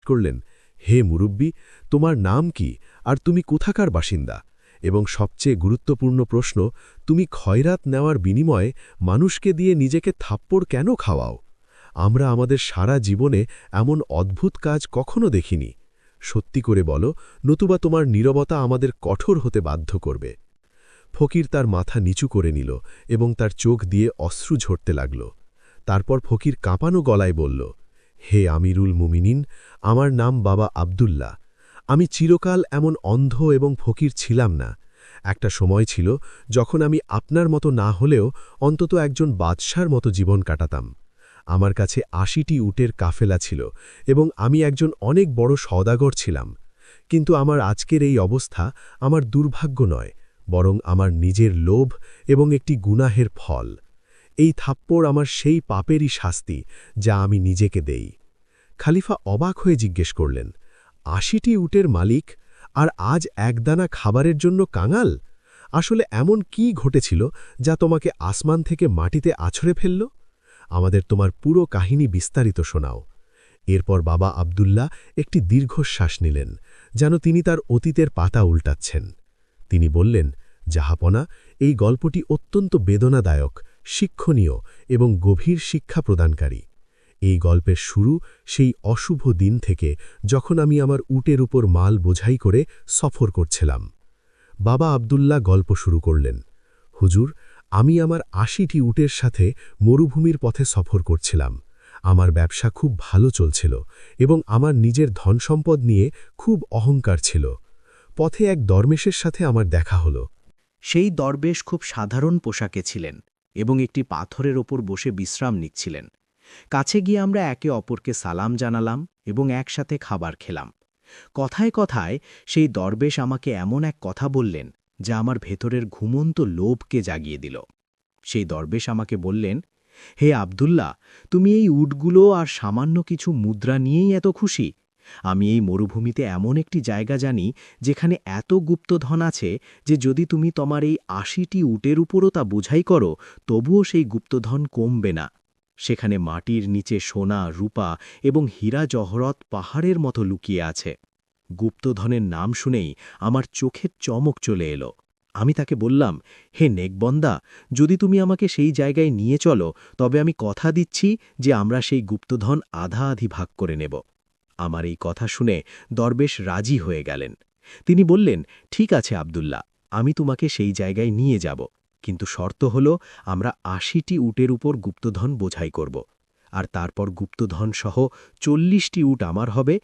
করলেন, হে মুরুব্বি, তোমার নাম কি আর তুমি কোথাকার বাসিন্দা? এবং সবচেয়ে গুরুত্বপূর্ণ প্রশ্ন, তুমি খয়রাত নেওয়ার বিনিময়ে মানুষকে দিয়ে নিজেকে থাপ্পড় কেন খাওয়াও? আমরা আমাদের সারা জীবনে এমন অদ্ভুত কাজ কখনো দেখিনি। সত্যি করে বলো, নতুবা তোমার নীরবতা আমাদের কঠোর হতে বাধ্য করবে। ফকির তার মাথা নিচু করে নিল এবং তার চোখ দিয়ে অশ্রু ঝরতে লাগল। তারপর ফকির কাঁপানো গলায় বলল, হে আমিরুল মুমিনিন, আমার নাম বাবা আব্দুল্লাহ। আমি চিরকাল এমন অন্ধ এবং ফকির ছিলাম না। একটা সময় ছিল যখন আমি আপনার মতো না হলেও অন্তত একজন বাদশার মতো জীবন কাটাতাম। আমার কাছে ৮০টি উটের কাফেলা ছিল এবং আমি একজন অনেক বড় সওদাগর ছিলাম। কিন্তু আমার আজকের এই অবস্থা আমার দুর্ভাগ্য নয়, বরং আমার নিজের লোভ এবং একটি গুনাহের ফল। এই থাপ্পড় আমার সেই পাপেরই শাস্তি যা আমি নিজেকে দেই। খালিফা অবাক হয়ে জিজ্ঞেস করলেন, ৮০টি উটের মালিক আর আজ একদানা খাবারের জন্য কাঙাল? আসলে এমন কি ঘটেছিল যা তোমাকে আসমান থেকে মাটিতে আছড়ে ফেলল? আমাদের তোমার পুরো কাহিনী বিস্তারিত শোনাও। এরপর বাবা আব্দুল্লাহ একটি দীর্ঘশ্বাস নিলেন, যেন তিনি তার অতীতের পাতা উল্টাচ্ছেন। তিনি বললেন, জাহাপনা, এই গল্পটি অত্যন্ত বেদনাদায়ক, শিক্ষণীয় এবং গভীর শিক্ষা প্রদানকারী। এই গল্পের শুরু সেই অশুভ দিন থেকে যখন আমি আমার উটের উপর মাল বোঝাই করে সফর করছিলাম। বাবা আব্দুল্লাহ গল্প শুরু করলেন, হুজুর, আমি আমার ৮০টি উটের সাথে মরুভূমির পথে সফর করছিলাম। আমার ব্যবসা খুব ভালো চলছিল এবং আমার নিজের ধনসম্পদ নিয়ে খুব অহংকার ছিল। পথে এক দরবেশের সাথে আমার দেখা হলো। সেই দরবেশ খুব সাধারণ পোশাকে ছিলেন এবং একটি পাথরের ওপর বসে বিশ্রাম নিচ্ছিলেন। কাছে গিয়ে আমরা একে অপরকে সালাম জানালাম এবং একসাথে খাবার খেলাম। কথায় কথায় সেই দরবেশ আমাকে এমন এক কথা বললেন যা আমার ভেতরের ঘুমন্ত লোভকে জাগিয়ে দিল। সেই দরবেশ আমাকে বললেন, হে আব্দুল্লাহ, তুমি এই উটগুলো আর সামান্য কিছু মুদ্রা নিয়েই এত খুশি? আমি এই মরুভূমিতে এমন একটি জায়গা জানি যেখানে এত গুপ্তধন আছে যে যদি তুমি তোমার এই ৮০টি উটের উপরও তা বোঝাই করো, তবুও সেই গুপ্তধন কমবে না। সেখানে মাটির নিচে সোনা, রূপা এবং হীরা জহরত পাহাড়ের মতো লুকিয়ে আছে। গুপ্তধনের নাম শুনেই আমার চোখের চমক চলে এলো। আমি তাকে বললাম, হে নেকবন্দা, যদি তুমি আমাকে সেই জায়গায় নিয়ে চলো, তবে আমি কথা দিচ্ছি যে আমরা সেই গুপ্তধন আধা-আধি ভাগ করে নেব। আমার এই কথা শুনে দরবেশ রাজি হয়ে গেলেন। তিনি বললেন, ঠিক আছে আব্দুল্লাহ, আমি তোমাকে সেই জায়গায় নিয়ে যাব, কিন্তু শর্ত হল আমরা ৮০টি উটের উপর গুপ্তধন বোঝাই করব, আর তারপর গুপ্তধন সহ ৪০টি উট আমার হবে